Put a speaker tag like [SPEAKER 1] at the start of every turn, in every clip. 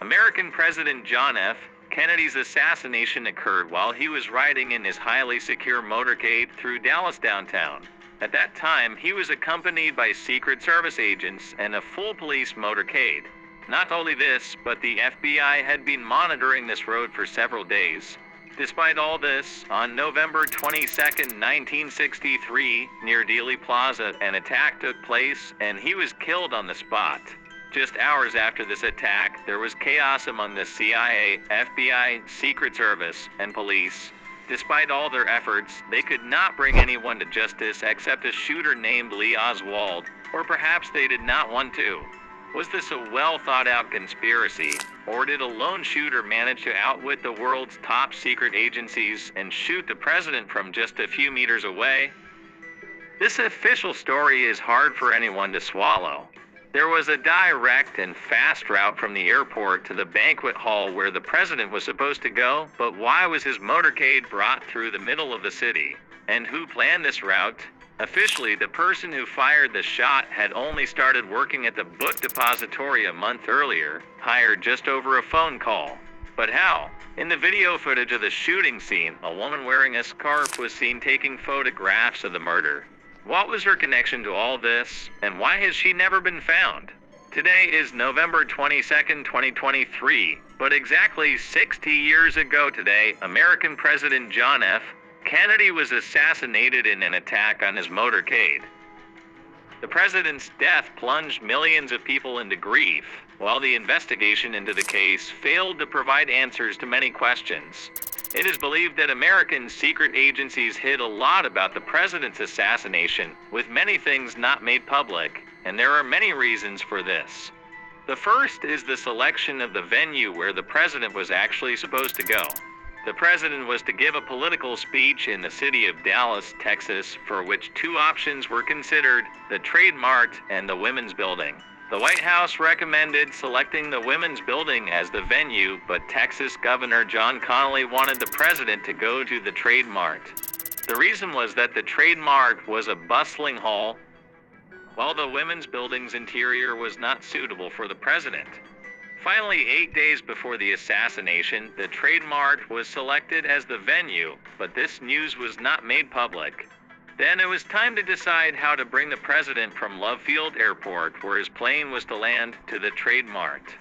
[SPEAKER 1] American President John F. Kennedy's assassination occurred while he was riding in his highly secure motorcade through Dallas downtown. At that time, he was accompanied by Secret Service agents and a full police motorcade. Not only this, but the FBI had been monitoring this road for several days. Despite all this, on November 22, 1963, near Dealey Plaza, an attack took place and he was killed on the spot. Just hours after this attack, there was chaos among the CIA, FBI, Secret Service, and police. Despite all their efforts, they could not bring anyone to justice except a shooter named Lee Oswald, or perhaps they did not want to. Was this a well-thought-out conspiracy, or did a lone shooter manage to outwit the world's top secret agencies and shoot the president from just a few meters away? This official story is hard for anyone to swallow. There was a direct and fast route from the airport to the banquet hall where the president was supposed to go, but why was his motorcade brought through the middle of the city? And who planned this route? Officially, the person who fired the shot had only started working at the book depository a month earlier, hired just over a phone call. But how? In the video footage of the shooting scene, a woman wearing a scarf was seen taking photographs of the murder. What was her connection to all this, and why has she never been found? Today is November 22nd, 2023, but exactly 60 years ago today, American President John F. Kennedy was assassinated in an attack on his motorcade. The president's death plunged millions of people into grief, while the investigation into the case failed to provide answers to many questions. It is believed that American secret agencies hid a lot about the president's assassination, with many things not made public, and there are many reasons for this. The first is the selection of the venue where the president was actually supposed to go. The president was to give a political speech in the city of Dallas, Texas, for which two options were considered, the Trade Mart and the Women's Building. The White House recommended selecting the Women's Building as the venue, but Texas Governor John Connally wanted the president to go to the Trade Mart. The reason was that the Trade Mart was a bustling hall, while the Women's Building's interior was not suitable for the president. Finally, 8 days before the assassination, the Trade Mart was selected as the venue, but this news was not made public. Then it was time to decide how to bring the president from Love Field Airport, where his plane was to land, to the Trade Mart.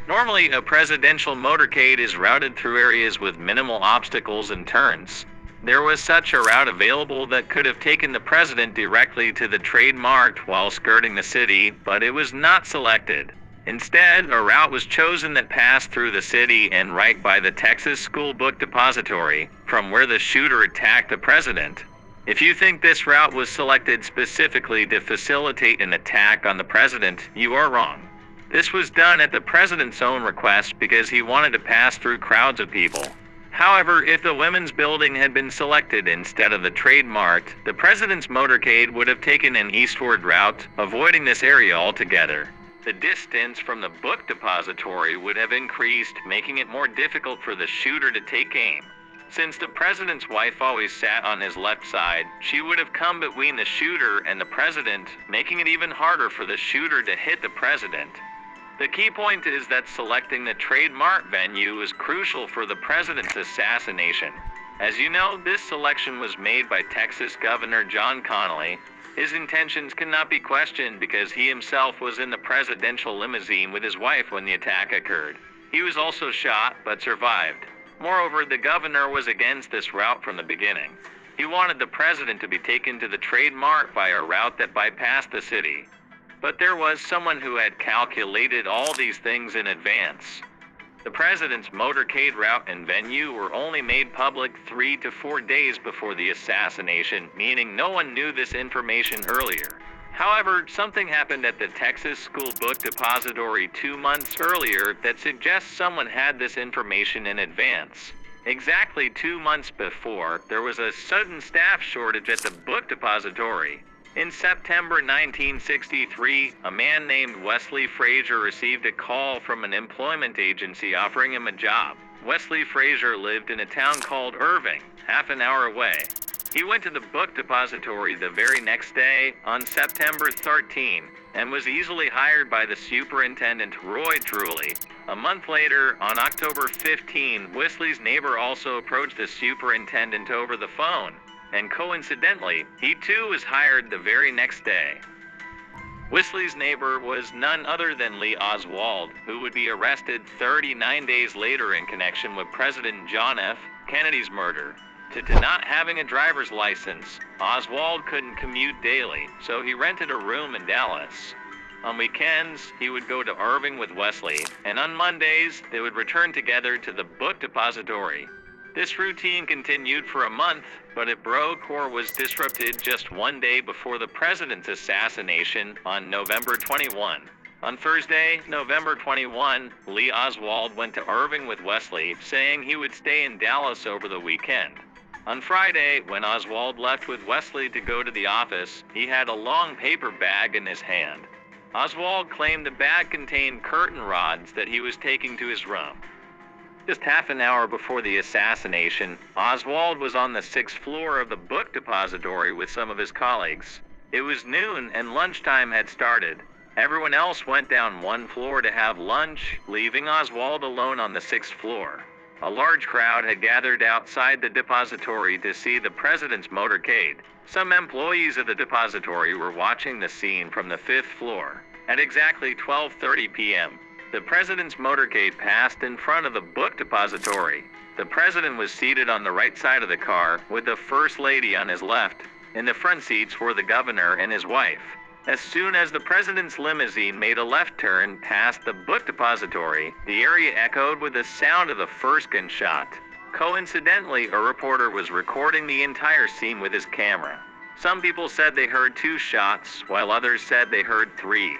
[SPEAKER 1] Normally, a presidential motorcade is routed through areas with minimal obstacles and turns. There was such a route available that could have taken the president directly to the Trade Mart while skirting the city, but it was not selected. Instead, a route was chosen that passed through the city and right by the Texas School Book Depository, from where the shooter attacked the president. If you think this route was selected specifically to facilitate an attack on the president, you are wrong. This was done at the president's own request because he wanted to pass through crowds of people. However, if the Women's Building had been selected instead of the Trade Mart, the president's motorcade would have taken an eastward route, avoiding this area altogether. The distance from the book depository would have increased, making it more difficult for the shooter to take aim. Since the president's wife always sat on his left side, she would have come between the shooter and the president, making it even harder for the shooter to hit the president. The key point is that selecting the Trade Mart venue is crucial for the president's assassination. As you know, this selection was made by Texas Governor John Connally. His intentions cannot be questioned because he himself was in the presidential limousine with his wife when the attack occurred. He was also shot, but survived. Moreover, the governor was against this route from the beginning. He wanted the president to be taken to the Trade Mart by a route that bypassed the city. But there was someone who had calculated all these things in advance. The president's motorcade route and venue were only made public 3 to 4 days before the assassination, meaning no one knew this information earlier. However, something happened at the Texas School Book Depository 2 months earlier that suggests someone had this information in advance. Exactly 2 months before, there was a sudden staff shortage at the book depository. In September 1963, a man named Wesley Frazier received a call from an employment agency offering him a job. Wesley Frazier lived in a town called Irving, half an hour away. He went to the book depository the very next day, on September 13, and was easily hired by the superintendent Roy Truly. A month later, on October 15, Wisley's neighbor also approached the superintendent over the phone, and coincidentally, he too was hired the very next day. Wisley's neighbor was none other than Lee Oswald, who would be arrested 39 days later in connection with President John F. Kennedy's murder. Due to not having a driver's license, Oswald couldn't commute daily, so he rented a room in Dallas. On weekends, he would go to Irving with Wesley, and on Mondays, they would return together to the book depository. This routine continued for a month, but it broke or was disrupted just one day before the president's assassination on November 21. On Thursday, November 21, Lee Oswald went to Irving with Wesley, saying he would stay in Dallas over the weekend. On Friday, when Oswald left with Wesley to go to the office, he had a long paper bag in his hand. Oswald claimed the bag contained curtain rods that he was taking to his room. Just half an hour before the assassination, Oswald was on the 6th floor of the book depository with some of his colleagues. It was noon and lunchtime had started. Everyone else went down one floor to have lunch, leaving Oswald alone on the 6th floor. A large crowd had gathered outside the depository to see the president's motorcade. Some employees of the depository were watching the scene from the 5th floor. At exactly 12:30 p.m., the president's motorcade passed in front of the book depository. The president was seated on the right side of the car, with the First Lady on his left. In the front seats were the governor and his wife. As soon as the president's limousine made a left turn past the book depository, the area echoed with the sound of the first gunshot. Coincidentally, a reporter was recording the entire scene with his camera. Some people said they heard 2 shots, while others said they heard 3.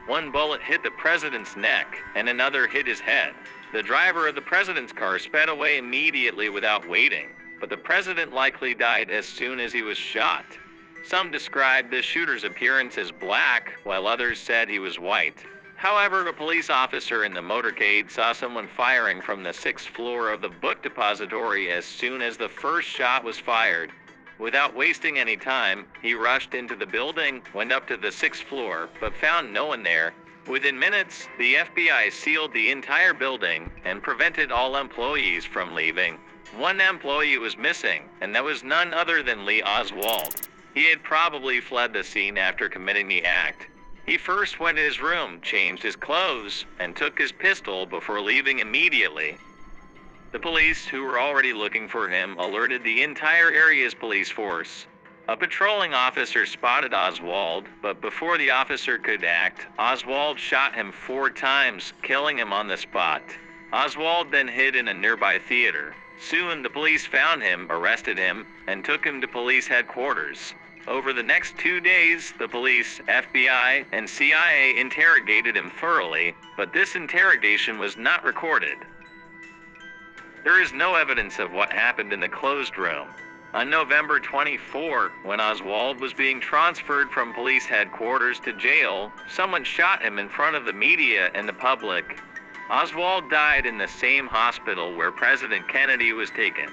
[SPEAKER 1] One bullet hit the president's neck, and another hit his head. The driver of the president's car sped away immediately without waiting, but the president likely died as soon as he was shot. Some described the shooter's appearance as black, while others said he was white. However, a police officer in the motorcade saw someone firing from the 6th floor of the book depository as soon as the first shot was fired. Without wasting any time, he rushed into the building, went up to the 6th floor, but found no one there. Within minutes, the FBI sealed the entire building and prevented all employees from leaving. One employee was missing, and that was none other than Lee Oswald. He had probably fled the scene after committing the act. He first went to his room, changed his clothes, and took his pistol before leaving immediately. The police, who were already looking for him, alerted the entire area's police force. A patrolling officer spotted Oswald, but before the officer could act, Oswald shot him 4 times, killing him on the spot. Oswald then hid in a nearby theater. Soon, the police found him, arrested him, and took him to police headquarters. Over the next 2 days, the police, FBI, and CIA interrogated him thoroughly, but this interrogation was not recorded. There is no evidence of what happened in the closed room. On November 24, when Oswald was being transferred from police headquarters to jail, someone shot him in front of the media and the public. Oswald died in the same hospital where President Kennedy was taken.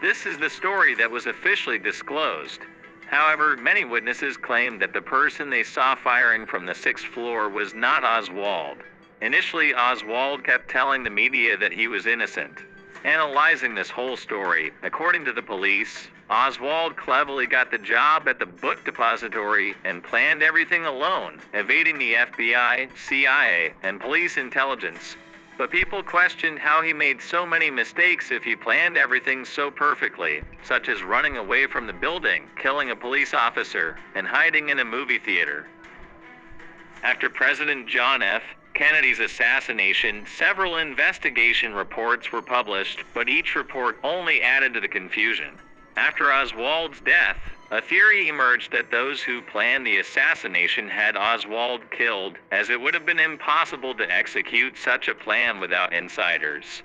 [SPEAKER 1] This is the story that was officially disclosed. However, many witnesses claimed that the person they saw firing from the 6th floor was not Oswald. Initially, Oswald kept telling the media that he was innocent. Analyzing this whole story, according to the police, Oswald cleverly got the job at the book depository and planned everything alone, evading the FBI, CIA, and police intelligence. But people questioned how he made so many mistakes if he planned everything so perfectly, such as running away from the building, killing a police officer, and hiding in a movie theater. After President John F. Kennedy's assassination, several investigation reports were published, but each report only added to the confusion. After Oswald's death, a theory emerged that those who planned the assassination had Oswald killed, as it would have been impossible to execute such a plan without insiders.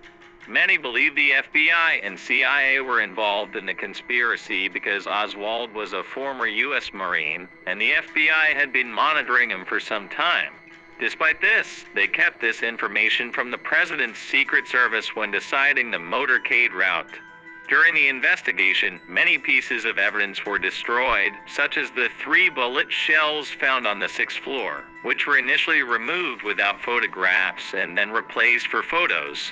[SPEAKER 1] Many believe the FBI and CIA were involved in the conspiracy because Oswald was a former U.S. Marine, and the FBI had been monitoring him for some time. Despite this, they kept this information from the president's Secret Service when deciding the motorcade route. During the investigation, many pieces of evidence were destroyed, such as the 3 bullet shells found on the 6th floor, which were initially removed without photographs and then replaced for photos.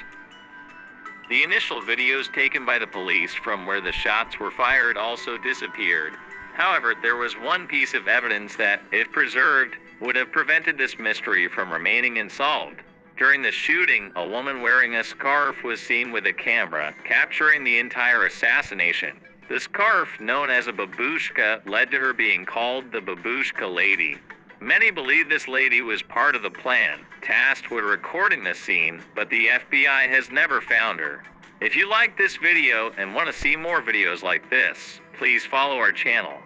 [SPEAKER 1] The initial videos taken by the police from where the shots were fired also disappeared. However, there was one piece of evidence that, if preserved, would have prevented this mystery from remaining unsolved. During the shooting, a woman wearing a scarf was seen with a camera, capturing the entire assassination. The scarf, known as a babushka, led to her being called the Babushka Lady. Many believe this lady was part of the plan, tasked with recording the scene, but the FBI has never found her. If you like this video and want to see more videos like this, please follow our channel.